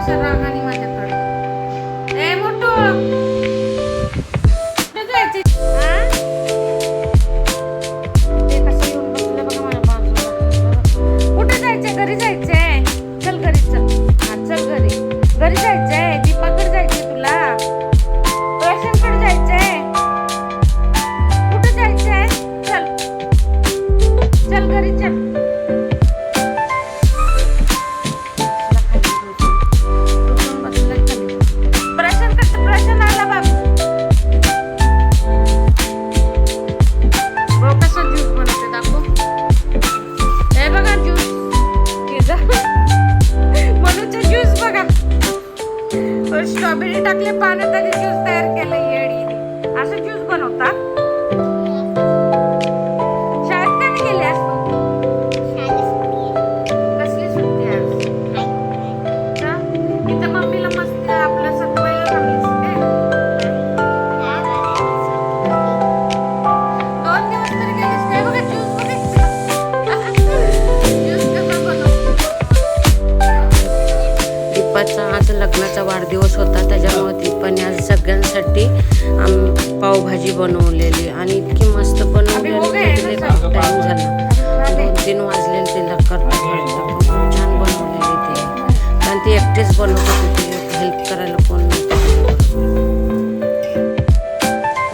असा राग आणि माझ्याकडे. ए मोठू कुठे जायचे? हा? ते कसं येऊन बसलं बघा माझ्या बाजूला. कुठे जायचंय? घरी जायचंय. चल घरी चल. हा चल घरी. घरी जायचंय. दीपाकडे जायचंय तुला. प्रशांतकडे जायचंय. कुठे जायचंय? चल चल घरी चल. स्ट्रॉबेरी टाकले पाण्यात आणि ज्यूस तयार केलं येडी. असं ज्यूस बनवतात. शाळेत का नाही गेल्यास तू? कसली सुट्टी आज? इथं मम्मीला मस्त आपलं सतवायला थांबायचं. 2 दिवस तरी गेलीस काय? बघा ज्यूस बघा. ज्यूस कसा बनवतो. दीपाचा आज लग्नाचा वाढदिवस होता, त्याच्यामुळे दीपाने आज सगळ्यांसाठी पावभाजी बनवलेली आणि इतकी मस्त बनवलेली. टाइम झाला 2-3 वाजलेले तिला करता खूप छान बनवलेली ती. कारण ती एकटीच बनवत होती, हेल्प करायला कोण नव्हतं.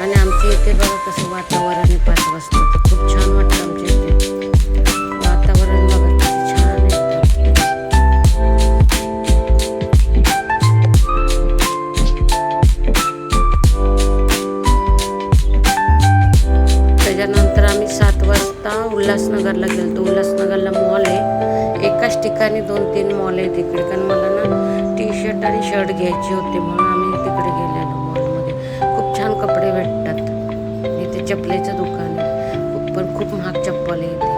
आणि आमच्या इथे बघा कसं वातावरण आहे 5 वाजता. खूप छान वाटतं आमच्या इथे वातावरण. बघा किती छान आहे. त्याच्यानंतर आम्ही 7 वाजता उल्हासनगरला गेलो. उल्हासनगरला मॉल आहे. एकाच ठिकाणी 2-3 मॉल आहे तिकडे. कारण मला ना टी-शर्ट आणि शर्ट घ्यायचे होते म्हणून आम्ही तिकडे गेलेलो मॉलमध्ये. खूप छान कपडे भेटतात. इथे चपलेचं दुकान आहे, पण खूप महाग चप्पल आहे इथे.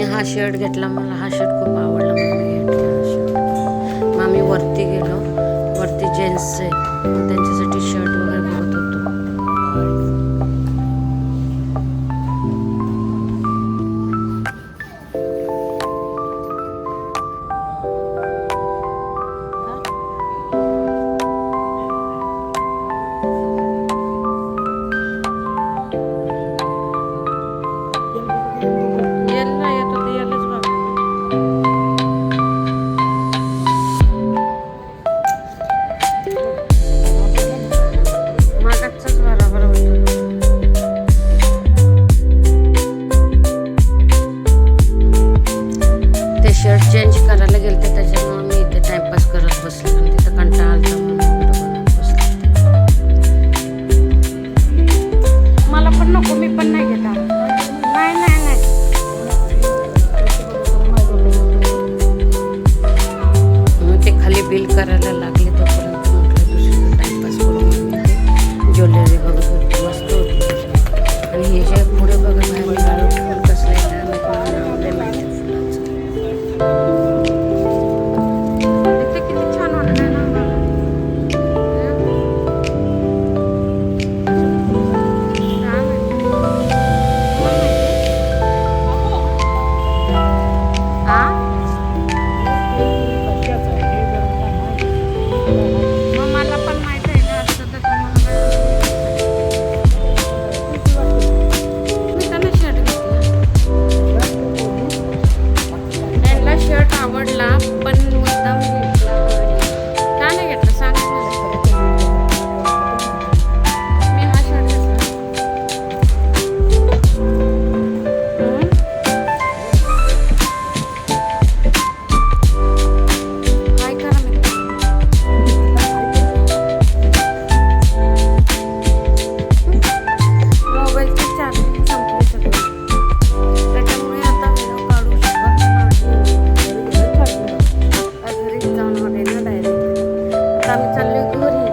हा शर्ट घेतला. मला हा शर्ट खूप आवडला म्हणून मी घेतला हा शर्ट. मग आम्ही वरती गेलो. वरती जेंट्स आहे, त्यांच्यासाठी शर्ट वगैरे बघत होतो. शर्ट चेंज करायला गेलते, त्याच्यामुळे मी इथे टाइमपास करत बसले आणि तिथं कंटाळा आलता म्हणून व्हिडिओ बनवत बसले. मला पण नको, मी पण नाही घेता. नाही नाही नाही मग ते खाली बिल करायला लागले तोपर्यंत म्हटलं दुसरीकडे टाइमपास करून ज्वेलरी बघत होती. मस्त होती. आणि हे जे पुढे बघा बाहेर गाडो फुल कसं आहे नावले माहिती आम्ही चाललोय घरी.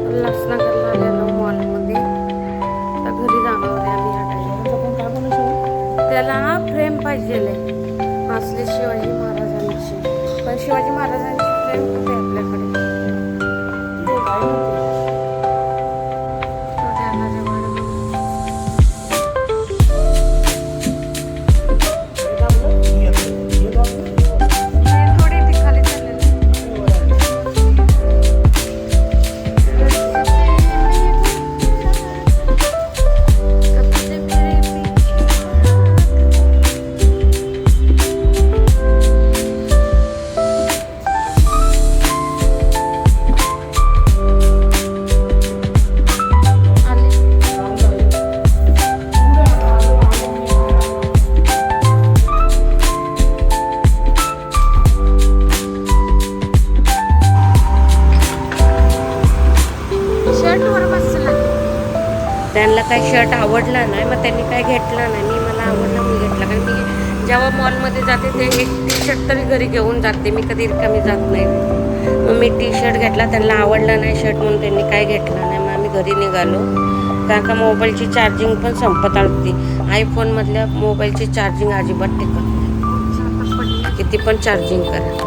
उल्हासनगरला आलेलो मॉलमध्ये. आता घरी जाणार आहे आम्ही या टाइमला. त्याला ना फ्रेम पाहिजे असले शिवाजी महाराजांची. पण शिवाजी महाराजांची फ्रेम कुठे आहे आपल्याकडे? त्यांना काही शर्ट आवडला नाही, मग त्यांनी काय घेतला नाही. मला आवडला, मी घेतला. कारण मी जेव्हा मॉलमध्ये जाते ते एक टी शर्ट तरी घरी घेऊन जाते. मी कधी रिकामी जात नाही. मग मी टी शर्ट घेतला, त्यांना आवडला नाही शर्ट म्हणून त्यांनी काय घेतला नाही. मग आम्ही घरी निघालो. कारण का मोबाईलची चार्जिंग पण संपत आली. आयफोनमधल्या मोबाईलची चार्जिंग अजिबात टिकत नाही, किती पण चार्जिंग करा.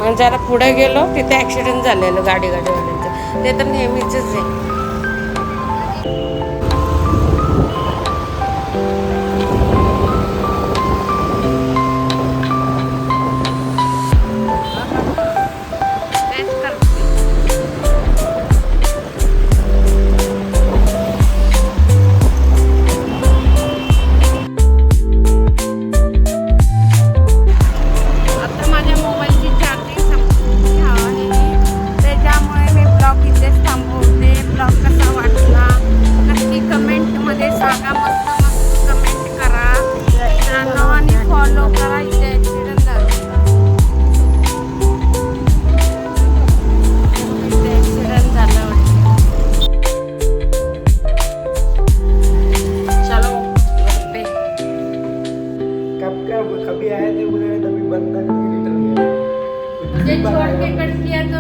आणि जरा पुढे गेलो तिथे ॲक्सिडेंट झालेलं गाडीवाल्यांचं. ते तर नेहमीच आहे. छोड़ के कट किया तो